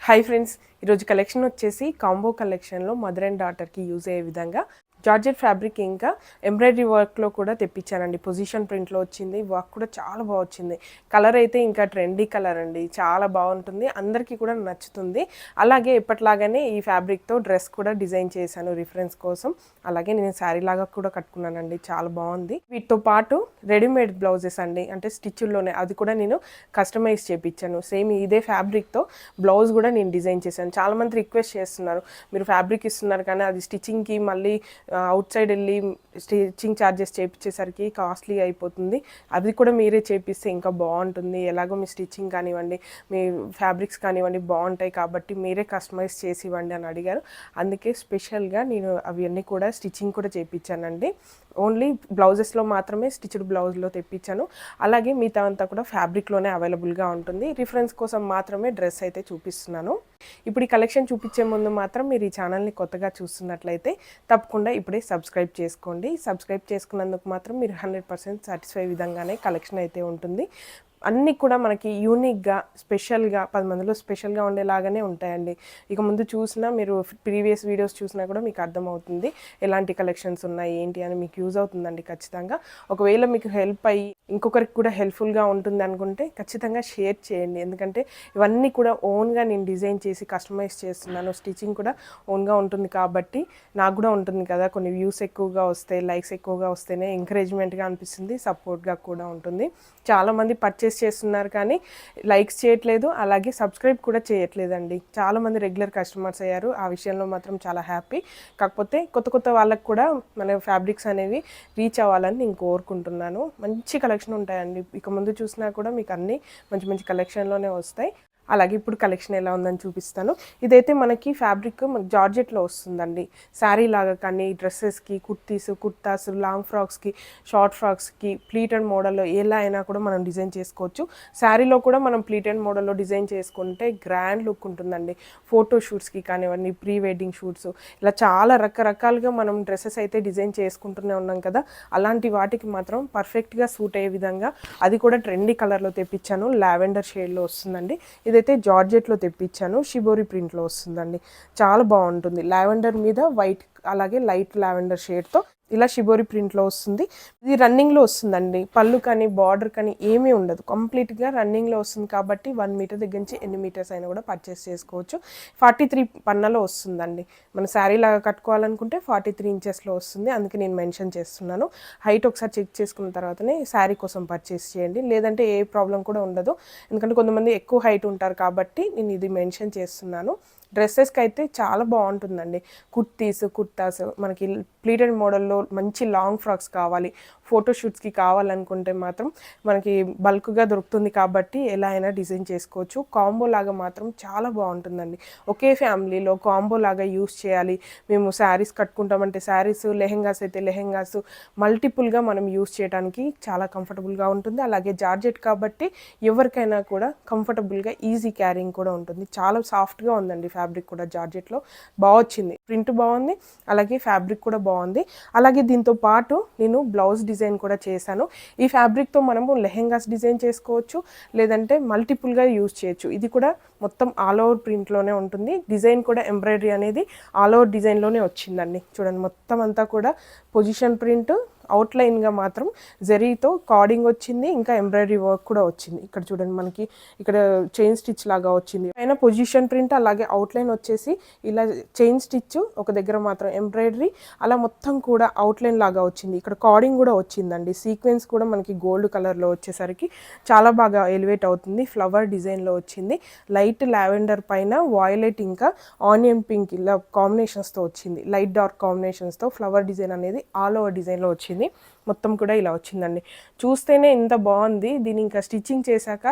Hi friends, ఈరోజు collection వచ్చేసి combo కలెక్షన్లో మదర్ అండ్ డాటర్కి యూజ్ అయ్యే విధంగా జార్జెట్ ఫ్యాబ్రిక్ ఇంకా ఎంబ్రాయిడరీ వర్క్లో కూడా తెప్పించానండి. పొజిషన్ ప్రింట్లో వచ్చింది, వర్క్ కూడా చాలా బాగా వచ్చింది. కలర్ అయితే ఇంకా ట్రెండీ కలర్ అండి, చాలా బాగుంటుంది, అందరికీ కూడా నచ్చుతుంది. అలాగే ఎప్పటిలాగానే ఈ ఫ్యాబ్రిక్తో డ్రెస్ కూడా డిజైన్ చేశాను రిఫరెన్స్ కోసం. అలాగే నేను శారీ లాగా కూడా కట్టుకున్నానండి, చాలా బాగుంది. వీటితో పాటు రెడీమేడ్ బ్లౌజెస్ అండి, అంటే స్టిచ్ల్లోనే అది కూడా నేను కస్టమైజ్ చేయించాను. సేమ్ ఇదే ఫ్యాబ్రిక్తో బ్లౌజ్ కూడా నేను డిజైన్ చేశాను. చాలామంది రిక్వెస్ట్ చేస్తున్నారు, మీరు ఫ్యాబ్రిక్ ఇస్తున్నారు కానీ అది స్టిచ్చింగ్కి మళ్ళీ అవుట్ సైడ్ వెళ్ళి స్టిచ్చింగ్ ఛార్జెస్ చేయించేసరికి కాస్ట్లీ అయిపోతుంది, అది కూడా మీరే చేపిస్తే ఇంకా బాగుంటుంది. ఎలాగో మీ స్టిచ్చింగ్ కానివ్వండి, మీ ఫ్యాబ్రిక్స్ కానివ్వండి బాగుంటాయి కాబట్టి మీరే కస్టమైజ్ చేసి ఇవ్వండి అని అడిగారు. అందుకే స్పెషల్గా నేను అవన్నీ కూడా స్టిచ్చింగ్ కూడా చేయించానండి. ఓన్లీ బ్లౌజెస్లో మాత్రమే స్టిచ్డ్ బ్లౌజ్లో తెప్పించాను. అలాగే మిగతా అంతా కూడా ఫ్యాబ్రిక్లోనే అవైలబుల్గా ఉంటుంది. రిఫరెన్స్ కోసం మాత్రమే డ్రెస్ అయితే చూపిస్తున్నాను. ఇప్పుడు ఈ కలెక్షన్ చూపించే ముందు మాత్రం మీరు ఈ ఛానల్ని కొత్తగా చూస్తున్నట్లయితే తప్పకుండా ఇప్పుడే సబ్స్క్రైబ్ చేసుకోండి. సబ్స్క్రైబ్ చేసుకున్నందుకు మాత్రం మీరు 100% సాటిస్ఫై విధంగానే కలెక్షన్ అయితే ఉంటుంది. అన్నీ కూడా మనకి యూనిక్గా స్పెషల్గా 10 మందిలో స్పెషల్గా ఉండేలాగానే ఉంటాయండి. ఇక ముందు చూసినా మీరు ప్రీవియస్ వీడియోస్ చూసినా కూడా మీకు అర్థమవుతుంది ఎలాంటి కలెక్షన్స్ ఉన్నాయి ఏంటి అని. మీకు యూజ్ అవుతుందండి ఖచ్చితంగా. ఒకవేళ మీకు హెల్ప్ అయ్యి ఇంకొకరికి కూడా హెల్ప్ఫుల్గా ఉంటుంది అనుకుంటే ఖచ్చితంగా షేర్ చేయండి. ఎందుకంటే ఇవన్నీ కూడా ఓన్గా నేను డిజైన్ చేసి కస్టమైజ్ చేస్తున్నాను. స్టిచ్చింగ్ కూడా ఓన్గా ఉంటుంది కాబట్టి నాకు కూడా ఉంటుంది కదా, కొన్ని వ్యూస్ ఎక్కువగా వస్తాయి, లైక్స్ ఎక్కువగా వస్తేనే ఎంకరేజ్మెంట్గా అనిపిస్తుంది, సపోర్ట్గా కూడా ఉంటుంది. చాలామంది పర్చేస్ చేస్తున్నారు కానీ లైక్స్ చేయట్లేదు, అలాగే సబ్స్క్రైబ్ కూడా చేయట్లేదండి. చాలామంది రెగ్యులర్ కస్టమర్స్ అయ్యారు, ఆ విషయంలో మాత్రం చాలా హ్యాపీ. కాకపోతే కొత్త వాళ్ళకు కూడా మన ఫ్యాబ్రిక్స్ అనేవి రీచ్ అవ్వాలని నేను కోరుకుంటున్నాను. మంచి కలెక్షన్ ఉంటాయండి, ఇక ముందు చూసినా కూడా మీకు అన్నీ మంచి మంచి కలెక్షన్లోనే వస్తాయి. అలాగే ఇప్పుడు కలెక్షన్ ఎలా ఉందని చూపిస్తాను. ఇదైతే మనకి ఫ్యాబ్రిక్ జార్జెట్లో వస్తుందండి. శారీ లాగా కానీ డ్రెస్సెస్కి, కుర్తాస్, లాంగ్ ఫ్రాక్స్కి, షార్ట్ ఫ్రాక్స్కి ప్లీటెడ్ మోడల్లో ఎలా అయినా కూడా మనం డిజైన్ చేసుకోవచ్చు. శారీలో కూడా మనం ప్లీటెడ్ మోడల్లో డిజైన్ చేసుకుంటే గ్రాండ్ లుక్ ఉంటుందండి. ఫోటో షూట్స్కి కానివ్వండి, ప్రీ వెడ్డింగ్ షూట్స్, ఇలా చాలా రకరకాలుగా మనం డ్రెస్సెస్ అయితే డిజైన్ చేసుకుంటూనే ఉన్నాం కదా, అలాంటి వాటికి మాత్రం పర్ఫెక్ట్గా సూట్ అయ్యే విధంగా అది కూడా ట్రెండీ కలర్లో తెప్పించాను. లావెండర్ షేడ్లో వస్తుందండి. ఇదైతే జార్జెట్లో తెప్పించాను, షిబోరి ప్రింట్లో వస్తుందండి. చాలా బాగుంటుంది. లావెండర్ మీద వైట్, అలాగే లైట్ లావెండర్ షేడ్తో ఇలా షిబోరి ప్రింట్లో వస్తుంది. ఇది రన్నింగ్లో వస్తుందండి. పళ్ళు కానీ బార్డర్ కానీ ఏమీ ఉండదు, కంప్లీట్గా రన్నింగ్లో వస్తుంది కాబట్టి 1 మీటర్ దగ్గర నుంచి ఎన్ని మీటర్స్ అయినా కూడా పర్చేస్ చేసుకోవచ్చు. 43 పన్నలో వస్తుందండి. మన శారీ లాగా కట్టుకోవాలనుకుంటే 43 ఇంచెస్లో వస్తుంది, అందుకే నేను మెన్షన్ చేస్తున్నాను. హైట్ ఒకసారి చెక్ చేసుకున్న తర్వాతనే శారీ కోసం పర్చేస్ చేయండి, లేదంటే ఏ ప్రాబ్లం కూడా ఉండదు. ఎందుకంటే కొంతమంది ఎక్కువ హైట్ ఉంటారు కాబట్టి నేను ఇది మెన్షన్ చేస్తున్నాను. డ్రెస్సెస్కి అయితే చాలా బాగుంటుందండి. కుర్తాస్ మనకి ప్లీటెడ్ మోడల్లో మంచి లాంగ్ ఫ్రాక్స్ కావాలి, ఫోటోషూట్స్కి కావాలనుకుంటే మాత్రం మనకి బల్క్గా దొరుకుతుంది కాబట్టి ఎలా అయినా డిజైన్ చేసుకోవచ్చు. కాంబో లాగా మాత్రం చాలా బాగుంటుందండి. ఒకే ఫ్యామిలీలో కాంబో లాగా యూస్ చేయాలి, మేము శారీస్ కట్టుకుంటామంటే శారీస్, లెహెంగాస్ అయితే లెహెంగాస్, మల్టిపుల్గా మనం యూస్ చేయడానికి చాలా కంఫర్టబుల్గా ఉంటుంది. అలాగే జార్జెట్ కాబట్టి ఎవరికైనా కూడా కంఫర్టబుల్గా ఈజీ క్యారింగ్ కూడా ఉంటుంది. చాలా సాఫ్ట్గా ఉందండి ఫ్యాబ్రిక్ కూడా. జార్జెట్లో బాగా వచ్చింది, ప్రింట్ బాగుంది, అలాగే ఫ్యాబ్రిక్ కూడా బాగుంది. అలాగే దీంతో పాటు నేను బ్లౌజ్ డిజైన్ కూడా చేశాను. ఈ ఫ్యాబ్రిక్తో మనము లెహెంగాస్ డిజైన్ చేసుకోవచ్చు, లేదంటే మల్టిపుల్గా యూజ్ చేయొచ్చు. ఇది కూడా మొత్తం ఆల్ ఓవర్ ప్రింట్లోనే ఉంటుంది. డిజైన్ కూడా ఎంబ్రాయిడరీ అనేది ఆల్ ఓవర్ డిజైన్లోనే వచ్చిందండి. చూడండి, మొత్తం అంతా కూడా పొజిషన్ ప్రింట్, అవుట్లైన్గా మాత్రం జరీతో కార్డింగ్ వచ్చింది, ఇంకా ఎంబ్రాయిడరీ వర్క్ కూడా వచ్చింది. ఇక్కడ చూడండి, మనకి ఇక్కడ చైన్ స్టిచ్ లాగా వచ్చింది, పైన పొజిషన్ ప్రింట్, అలాగే అవుట్లైన్ వచ్చేసి ఇలా చైన్ స్టిచ్, ఒక దగ్గర మాత్రం ఎంబ్రాయిడరీ, అలా మొత్తం కూడా అవుట్లైన్ లాగా వచ్చింది. ఇక్కడ కార్డింగ్ కూడా వచ్చిందండి. సీక్వెన్స్ కూడా మనకి గోల్డ్ కలర్లో వచ్చేసరికి చాలా బాగా ఎలివేట్ అవుతుంది. ఫ్లవర్ డిజైన్లో వచ్చింది. లైట్ లావెండర్ పైన వాయిలెట్ ఇంకా ఆనియన్ పింక్ ఇలా కాంబినేషన్స్తో వచ్చింది. లైట్ డార్క్ కాంబినేషన్స్తో ఫ్లవర్ డిజైన్ అనేది ఆల్ ఓవర్ డిజైన్లో వచ్చింది. మొత్తం కూడా ఇలా వచ్చిందండి. చూస్తేనే ఇంత బాగుంది, దీన్ని ఇంకా స్టిచ్చింగ్ చేశాక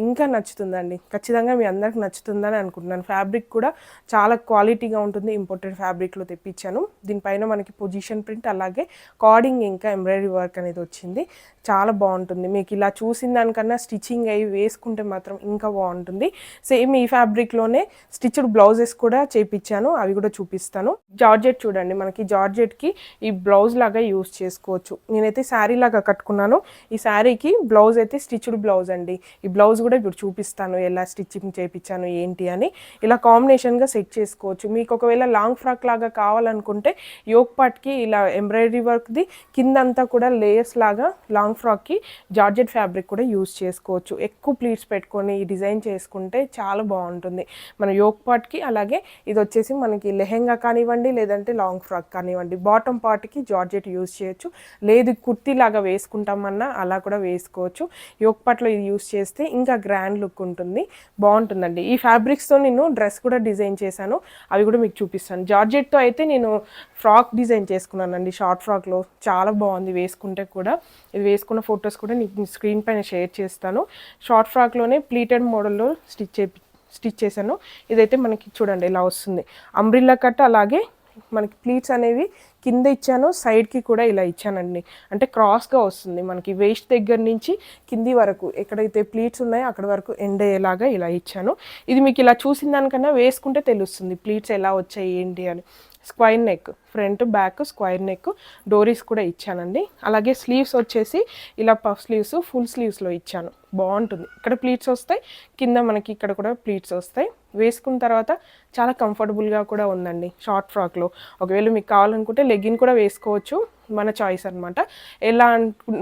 ఇంకా నచ్చుతుందండి. ఖచ్చితంగా మీ అందరికి నచ్చుతుందని అనుకుంటున్నాను. ఫ్యాబ్రిక్ కూడా చాలా క్వాలిటీగా ఉంటుంది, ఇంపోర్టెడ్ ఫ్యాబ్రిక్లో తెప్పించాను. దీనిపైన మనకి పొజిషన్ ప్రింట్, అలాగే కార్డింగ్ ఇంకా ఎంబ్రాయిడరీ వర్క్ అనేది వచ్చింది. చాలా బాగుంటుంది. మీకు ఇలా చూసిన దానికన్నా స్టిచ్చింగ్ అయ్యి వేసుకుంటే మాత్రం ఇంకా బాగుంటుంది. సేమ్ ఈ ఫ్యాబ్రిక్లోనే స్టిచ్డ్ బ్లౌజెస్ కూడా చేయించాను, అవి కూడా చూపిస్తాను. జార్జెట్ చూడండి, మనకి జార్జెట్కి ఈ బ్లౌజ్ లాగా యూస్ చేసుకోవచ్చు. చేసుకోవచ్చు. నేనైతే శారీ లాగా కట్టుకున్నాను. ఈ శారీకి బ్లౌజ్ అయితే స్టిచ్డ్ బ్లౌజ్ అండి. ఈ బ్లౌజ్ కూడా ఇప్పుడు చూపిస్తాను ఎలా స్టిచ్చింగ్ చేయించాను ఏంటి అని. ఇలా కాంబినేషన్గా సెట్ చేసుకోవచ్చు. మీకు ఒకవేళ లాంగ్ ఫ్రాక్ లాగా కావాలనుకుంటే యోక్ పార్ట్కి ఇలా ఎంబ్రాయిడరీ వర్క్ది కిందంతా కూడా లేయర్స్ లాగా లాంగ్ ఫ్రాక్కి జార్జెట్ ఫ్యాబ్రిక్ కూడా యూస్ చేసుకోవచ్చు. ఎక్కువ ప్లీట్స్ పెట్టుకొని ఈ డిజైన్ చేసుకుంటే చాలా బాగుంటుంది మన యోక్ పార్ట్కి. అలాగే ఇది వచ్చేసి మనకి లెహెంగా కానివ్వండి లేదంటే లాంగ్ ఫ్రాక్ కానివ్వండి, బాటమ్ పార్ట్కి జార్జెట్ యూస్ చేయొచ్చు. లేదు కుర్తీ లాగా వేసుకుంటామన్నా అలా కూడా వేసుకోవచ్చు. యోక్ పార్ట్లో ఇది యూస్ చేస్తే ఇంకా గ్రాండ్ లుక్ ఉంటుంది, బాగుంటుందండి. ఈ ఫ్యాబ్రిక్స్తో నేను డ్రెస్ కూడా డిజైన్ చేశాను, అవి కూడా మీకు చూపిస్తాను. జార్జెట్తో అయితే నేను ఫ్రాక్ డిజైన్ చేసుకున్నానండి, షార్ట్ ఫ్రాక్లో చాలా బాగుంది వేసుకుంటే కూడా. ఇది వేసుకున్న ఫొటోస్ కూడా నీకు స్క్రీన్ పైన షేర్ చేస్తాను. షార్ట్ ఫ్రాక్లోనే ప్లీటెడ్ మోడల్లో స్టిచ్ చేశాను. ఇదైతే మనకి చూడండి ఇలా వస్తుంది, అంబ్రిల్లా కట్. అలాగే మనకి ప్లీట్స్ అనేవి కింద ఇచ్చాను, సైడ్కి కూడా ఇలా ఇచ్చానండి. అంటే క్రాస్గా వస్తుంది మనకి వేస్ట్ దగ్గర నుంచి కింది వరకు ఎక్కడైతే ప్లీట్స్ ఉన్నాయో అక్కడ వరకు ఎండ్ అయ్యేలాగా ఇలా ఇచ్చాను. ఇది మీకు ఇలా చూసిన దానికన్నా వేసుకుంటే తెలుస్తుంది ప్లీట్స్ ఎలా వచ్చాయి ఏంటి అని. Square neck, front back square neck, డోరీస్ కూడా ఇచ్చానండి. అలాగే స్లీవ్స్ వచ్చేసి ఇలా పఫ్ స్లీవ్స్ ఫుల్ స్లీవ్స్లో ఇచ్చాను, బాగుంటుంది. ఇక్కడ ప్లీట్స్ వస్తాయి, కింద మనకి ఇక్కడ కూడా ప్లీట్స్ వస్తాయి. వేసుకున్న తర్వాత చాలా కంఫర్టబుల్గా కూడా ఉందండి షార్ట్ ఫ్రాక్లో. ఒకవేళ మీకు కావాలనుకుంటే లెగ్గిన్ కూడా వేసుకోవచ్చు, మన చాయిస్ అనమాట. ఎలా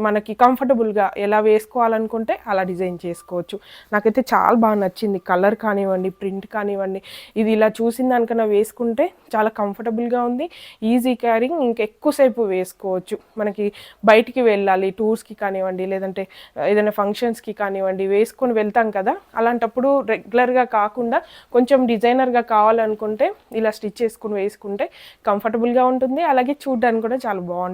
మనకి కంఫర్టబుల్గా ఎలా వేసుకోవాలనుకుంటే అలా డిజైన్ చేసుకోవచ్చు. నాకైతే చాలా బాగా నచ్చింది, కలర్ కానివ్వండి ప్రింట్ కానివ్వండి. ఇది ఇలా చూసిన దానికన్నా వేసుకుంటే చాలా కంఫర్టబుల్గా ఉంది, ఈజీ క్యారింగ్, ఇంకెక్కువసేపు వేసుకోవచ్చు. మనకి బయటికి వెళ్ళాలి టూర్స్కి కానివ్వండి లేదంటే ఏదైనా ఫంక్షన్స్కి కానివ్వండి వేసుకొని వెళ్తాం కదా, అలాంటప్పుడు రెగ్యులర్గా కాకుండా కొంచెం డిజైనర్గా కావాలనుకుంటే ఇలా స్టిచ్ చేసుకుని వేసుకుంటే కంఫర్టబుల్గా ఉంటుంది. అలాగే చూడడానికి కూడా చాలా బాగుంటుంది.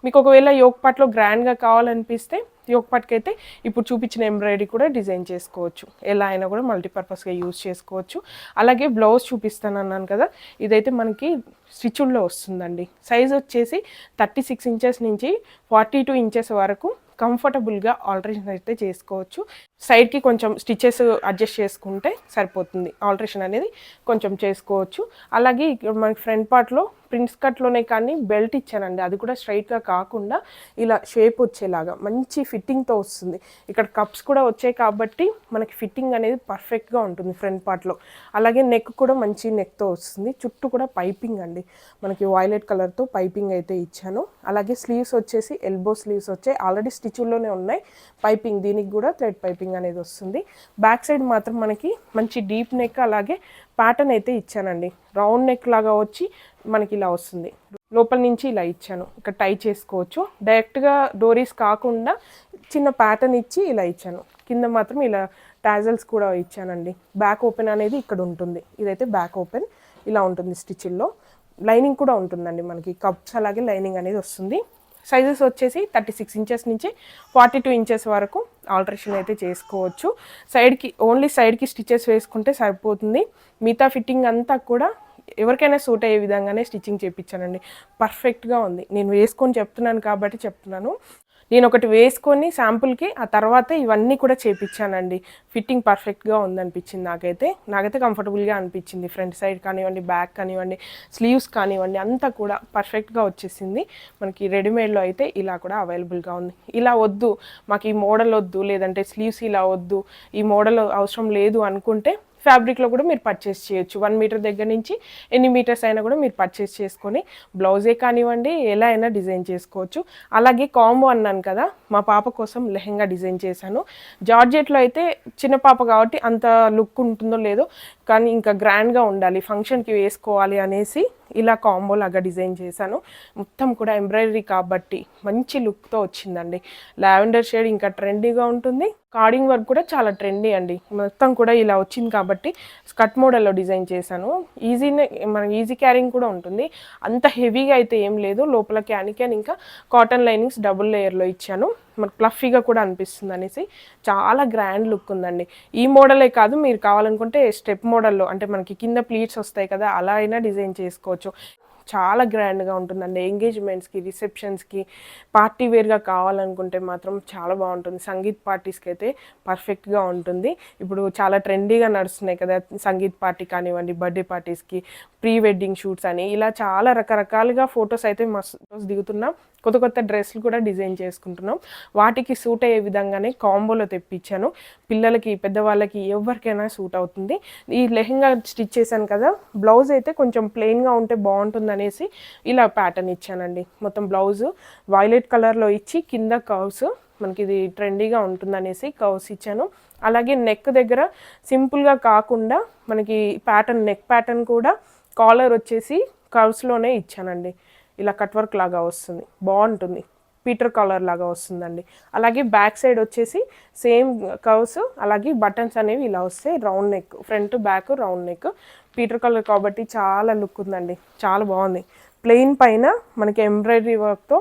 మీకు ఒకవేళ యోక్ పార్ట్లో గ్రాండ్గా కావాలనిపిస్తే యోక్ పార్ట్కి అయితే ఇప్పుడు చూపించిన ఎంబ్రాయిడరీ కూడా డిజైన్ చేసుకోవచ్చు. ఎలా అయినా కూడా మల్టీపర్పస్గా యూజ్ చేసుకోవచ్చు. అలాగే బ్లౌజ్ చూపిస్తాను అన్నాను కదా, ఇదైతే మనకి స్టిచ్డ్లో వస్తుందండి. సైజ్ వచ్చేసి 36 ఇంచెస్ నుంచి 42 ఇంచెస్ వరకు కంఫర్టబుల్గా ఆల్టరేషన్ అయితే చేసుకోవచ్చు. సైడ్కి కొంచెం స్టిచెస్ అడ్జస్ట్ చేసుకుంటే సరిపోతుంది, ఆల్టరేషన్ అనేది కొంచెం చేసుకోవచ్చు. అలాగే మనకి ఫ్రంట్ పార్ట్లో ప్రిన్స్ కట్లోనే కానీ బెల్ట్ ఇచ్చానండి, అది కూడా స్ట్రైట్గా కాకుండా ఇలా షేప్ వచ్చేలాగా మంచి ఫిట్టింగ్తో వస్తుంది. ఇక్కడ కప్స్ కూడా వచ్చాయి కాబట్టి మనకి ఫిట్టింగ్ అనేది పర్ఫెక్ట్గా ఉంటుంది ఫ్రంట్ పార్ట్లో. అలాగే నెక్ కూడా మంచి నెక్తో వస్తుంది, చుట్టూ కూడా పైపింగ్ అండి, మనకి వైలెట్ కలర్తో పైపింగ్ అయితే ఇచ్చాను. అలాగే స్లీవ్స్ వచ్చేసి ఎల్బో స్లీవ్స్ వచ్చాయి, ఆల్రెడీ స్టిచ్లోనే ఉన్నాయి పైపింగ్, దీనికి కూడా థ్రెడ్ పైపింగ్ అనేది వస్తుంది. బ్యాక్ సైడ్ మాత్రం మనకి మంచి డీప్ నెక్ అలాగే ప్యాటర్న్ అయితే ఇచ్చానండి. రౌండ్ నెక్ లాగా వచ్చి మనకి ఇలా వస్తుంది, లోపల నుంచి ఇలా ఇచ్చాను. ఇక్కడ టై చేసుకోవచ్చు, డైరెక్ట్గా డోరీస్ కాకుండా చిన్న ప్యాటర్న్ ఇచ్చి ఇలా ఇచ్చాను. కింద మాత్రం ఇలా టాజల్స్ కూడా ఇచ్చానండి. బ్యాక్ ఓపెన్ అనేది ఇక్కడ ఉంటుంది, ఇదైతే బ్యాక్ ఓపెన్ ఇలా ఉంటుంది. స్టిచ్ల్లో లైనింగ్ కూడా ఉంటుందండి, మనకి కప్స్ అలాగే లైనింగ్ అనేది వస్తుంది. సైజెస్ వచ్చేసి 36 ఇంచెస్ నుంచి 42 ఇంచెస్ వరకు ఆల్టరేషన్ అయితే చేసుకోవచ్చు. సైడ్కి ఓన్లీ సైడ్కి స్టిచెస్ వేసుకుంటే సరిపోతుంది. మిగతా ఫిట్టింగ్ అంతా కూడా ఎవరికైనా సూట్ అయ్యే విధంగానే స్టిచ్చింగ్ చేయించానండి. పర్ఫెక్ట్గా ఉంది, నేను వేసుకొని చెప్తున్నాను కాబట్టి చెప్తున్నాను. నేను ఒకటి వేసుకొని శాంపుల్కి ఆ తర్వాత ఇవన్నీ కూడా చేయించానండి. ఫిట్టింగ్ పర్ఫెక్ట్గా ఉందనిపించింది నాకైతే కంఫర్టబుల్గా అనిపించింది. ఫ్రంట్ సైడ్ కానివ్వండి, బ్యాక్ కానివ్వండి, స్లీవ్స్ కానివ్వండి, అంతా కూడా పర్ఫెక్ట్గా వచ్చేసింది. మనకి రెడీమేడ్లో అయితే ఇలా కూడా అవైలబుల్గా ఉంది. ఇలా వద్దు మాకు ఈ మోడల్ వద్దు, లేదంటే స్లీవ్స్ ఇలా వద్దు, ఈ మోడల్ అవసరం లేదు అనుకుంటే ఫ్యాబ్రిక్లో కూడా మీరు పర్చేస్ చేయొచ్చు. 1 మీటర్ దగ్గర నుంచి ఎన్ని మీటర్స్ అయినా కూడా మీరు పర్చేస్ చేసుకొని బ్లౌజే కానివ్వండి ఎలా అయినా డిజైన్ చేసుకోవచ్చు. అలాగే కాంబో అన్నాను కదా, మా పాప కోసం లెహెంగా డిజైన్ చేశాను. జార్జెట్లో అయితే చిన్న పాప కాబట్టి అంత లుక్ ఉంటుందో లేదో, కానీ ఇంకా గ్రాండ్గా ఉండాలి, ఫంక్షన్కి వేసుకోవాలి అనేసి ఇలా కాంబో లాగా డిజైన్ చేశాను. మొత్తం కూడా ఎంబ్రాయిడరీ కాబట్టి మంచి లుక్తో వచ్చిందండి. లావెండర్ షేడ్ ఇంకా ట్రెండీగా ఉంటుంది. కార్డింగ్ వర్క్ కూడా చాలా ట్రెండీ అండి. మొత్తం కూడా ఇలా వచ్చింది కాబట్టి స్కర్ట్ మోడల్లో డిజైన్ చేశాను. ఈజీ క్యారింగ్ కూడా ఉంటుంది, అంత హెవీగా అయితే ఏం లేదు. లోపల క్యాన్ ఇంకా కాటన్ లైనింగ్స్ డబుల్ లేయర్లో ఇచ్చాను, మనకు ప్లఫీగా కూడా అనిపిస్తుంది అనేసి చాలా గ్రాండ్ లుక్ ఉందండి. ఈ మోడలే కాదు, మీరు కావాలనుకుంటే స్టెప్ మోడల్లో అంటే మనకి కింద ప్లీట్స్ వస్తాయి కదా, అలా అయినా డిజైన్ చేసుకోవచ్చు. చాలా గ్రాండ్గా ఉంటుందండి. ఎంగేజ్మెంట్స్కి, రిసెప్షన్స్కి, పార్టీ వేర్గా కావాలనుకుంటే మాత్రం చాలా బాగుంటుంది. సంగీత్ పార్టీస్కి అయితే పర్ఫెక్ట్గా ఉంటుంది. ఇప్పుడు చాలా ట్రెండీగా నడుస్తున్నాయి కదా సంగీత్ పార్టీ కానివ్వండి, బర్త్డే పార్టీస్కి, ప్రీ వెడ్డింగ్ షూట్స్ అని ఇలా చాలా రకరకాలుగా ఫొటోస్ అయితే మస్తు దిగుతున్నాం. కొత్త కొత్త డ్రెస్సులు కూడా డిజైన్ చేసుకుంటున్నాం. వాటికి సూట్ అయ్యే విధంగానే కాంబోలో తెప్పించాను. పిల్లలకి, పెద్దవాళ్ళకి ఎవరికైనా సూట్ అవుతుంది. ఈ లెహెంగా స్టిచ్ చేశాను కదా, బ్లౌజ్ అయితే కొంచెం ప్లెయిన్గా ఉంటే బాగుంటుందనేసి ఇలా ప్యాటర్న్ ఇచ్చానండి. మొత్తం బ్లౌజు వైలెట్ కలర్లో ఇచ్చి కింద కర్వ్స్, మనకి ఇది ట్రెండీగా ఉంటుందనేసి కర్వ్స్ ఇచ్చాను. అలాగే నెక్ దగ్గర సింపుల్గా కాకుండా మనకి ప్యాటర్న్, నెక్ ప్యాటర్న్ కూడా కాలర్ వచ్చేసి కర్వ్స్లోనే ఇచ్చానండి. ఇలా కట్ వర్క్ లాగా వస్తుంది, బాగుంటుంది, పీటర్ కాలర్ లాగా వస్తుందండి. అలాగే బ్యాక్ సైడ్ వచ్చేసి సేమ్ కర్వ్స్, అలాగే బటన్స్ అనేవి ఇలా వస్తాయి. Round neck, front back round neck, Peter colour కాబట్టి చాలా లుక్ ఉందండి, చాలా బాగుంది. ప్లెయిన్ పైన మనకి ఎంబ్రాయిడరీ వర్క్తో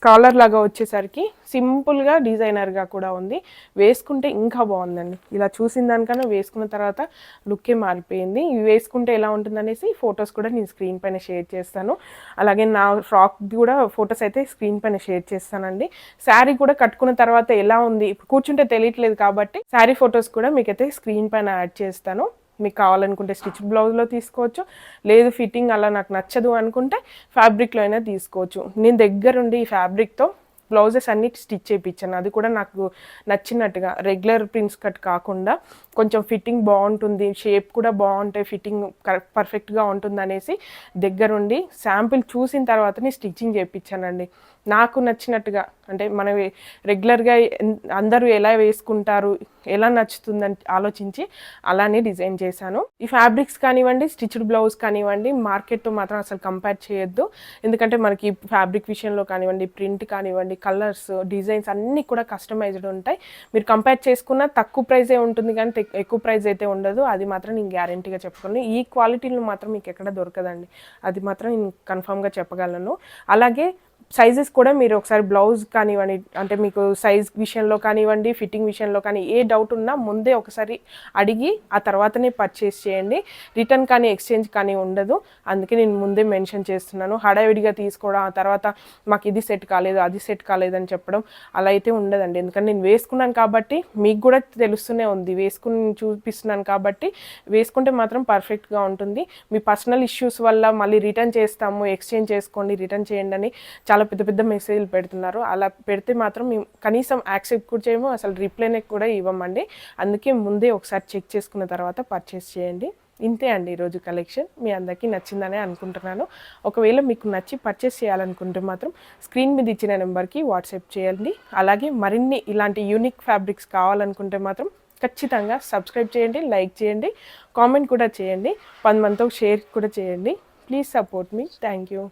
కాలర్ లాగా వచ్చేసరికి సింపుల్గా డిజైనర్గా కూడా ఉంది. వేసుకుంటే ఇంకా బాగుందండి. ఇలా చూసిన దానికన్నా వేసుకున్న తర్వాత లుక్కే మారిపోయింది. ఇవి వేసుకుంటే ఎలా ఉంటుందనేసి ఫొటోస్ కూడా నేను స్క్రీన్ పైన షేర్ చేస్తాను. అలాగే నా ఫ్రాక్ కూడా ఫొటోస్ అయితే స్క్రీన్ పైన షేర్ చేస్తానండి. శారీ కూడా కట్టుకున్న తర్వాత ఎలా ఉంది, ఇప్పుడు కూర్చుంటే తెలియట్లేదు కాబట్టి శారీ ఫొటోస్ కూడా మీకైతే స్క్రీన్ పైన యాడ్ చేస్తాను. మీకు కావాలనుకుంటే స్టిచ్ బ్లౌజ్లో తీసుకోవచ్చు, లేదు ఫిట్టింగ్ అలా నాకు నచ్చదు అనుకుంటే ఫ్యాబ్రిక్లో అయినా తీసుకోవచ్చు. నేను దగ్గరుండి ఈ ఫ్యాబ్రిక్తో బ్లౌజెస్ అన్ని స్టిచ్ చేయించాను. అది కూడా నాకు నచ్చినట్టుగా, రెగ్యులర్ ప్రిన్స్ కట్ కాకుండా కొంచెం ఫిట్టింగ్ బాగుంటుంది, షేప్ కూడా బాగుంటాయి, ఫిట్టింగ్ పర్ఫెక్ట్గా ఉంటుంది అనేసి దగ్గరుండి శాంపిల్ చూసిన తర్వాతనే స్టిచ్చింగ్ చేయించానండి. నాకు నచ్చినట్టుగా, అంటే మనం రెగ్యులర్గా అందరూ ఎలా వేసుకుంటారు, ఎలా నచ్చుతుందని ఆలోచించి అలానే డిజైన్ చేశాను. ఈ ఫ్యాబ్రిక్స్ కానివ్వండి, స్టిచ్డ్ బ్లౌజ్ కానివ్వండి, మార్కెట్తో మాత్రం అసలు కంపేర్ చేయొద్దు. ఎందుకంటే మనకి ఫ్యాబ్రిక్ విషయంలో కానివ్వండి, ప్రింట్ కానివ్వండి, కలర్స్, డిజైన్స్ అన్నీ కూడా కస్టమైజ్డ్ ఉంటాయి. మీరు కంపేర్ చేసుకున్న తక్కువ ప్రైజే ఉంటుంది కానీ ఎక్కువ ప్రైస్ అయితే ఉండదు. అది మాత్రం నేను గ్యారంటీగా చెప్పుకోను. ఈ క్వాలిటీలు మాత్రం మీకు ఎక్కడ దొరకదండి, అది మాత్రం నేను కన్ఫామ్గా చెప్పగలను. అలాగే సైజెస్ కూడా మీరు ఒకసారి బ్లౌజ్ కానివ్వండి, అంటే మీకు సైజ్ విషయంలో కానివ్వండి, ఫిట్టింగ్ విషయంలో కానీ ఏ డౌట్ ఉన్నా ముందే ఒకసారి అడిగి ఆ తర్వాతనే పర్చేస్ చేయండి. రిటర్న్ కానీ ఎక్స్చేంజ్ కానీ ఉండదు. అందుకే నేను ముందే మెన్షన్ చేస్తున్నాను. హడావిడిగా తీసుకోవడం, ఆ తర్వాత మాకు ఇది సెట్ కాలేదు, అది సెట్ కాలేదని చెప్పడం అలా అయితే ఉండదండి. ఎందుకంటే నేను వేసుకున్నాను కాబట్టి మీకు కూడా తెలుస్తూనే ఉంది, వేసుకుని చూపిస్తున్నాను కాబట్టి వేసుకుంటే మాత్రం పర్ఫెక్ట్గా ఉంటుంది. మీ పర్సనల్ ఇష్యూస్ వల్ల మళ్ళీ రిటర్న్ చేస్తాము, ఎక్స్చేంజ్ చేసుకోండి, రిటర్న్ చేయండి అని చాలా పెద్ద పెద్ద మెసేజ్లు పెడుతున్నారు. అలా పెడితే మాత్రం మేము కనీసం యాక్సెప్ట్ కూడా చేయము, అసలు రిప్లైనే కూడా ఇవ్వమండి. అందుకే ముందే ఒకసారి చెక్ చేసుకున్న తర్వాత పర్చేస్ చేయండి. ఇంతే అండి ఈరోజు కలెక్షన్. మీ అందరికీ నచ్చిందనే అనుకుంటున్నాను. ఒకవేళ మీకు నచ్చి పర్చేస్ చేయాలనుకుంటే మాత్రం స్క్రీన్ మీద ఇచ్చిన నెంబర్కి వాట్సాప్ చేయండి. అలాగే మరిన్ని ఇలాంటి యూనిక్ ఫ్యాబ్రిక్స్ కావాలనుకుంటే మాత్రం ఖచ్చితంగా సబ్స్క్రైబ్ చేయండి, లైక్ చేయండి, కామెంట్ కూడా చేయండి, 10 మందితో షేర్ కూడా చేయండి. Please support me. Thank you.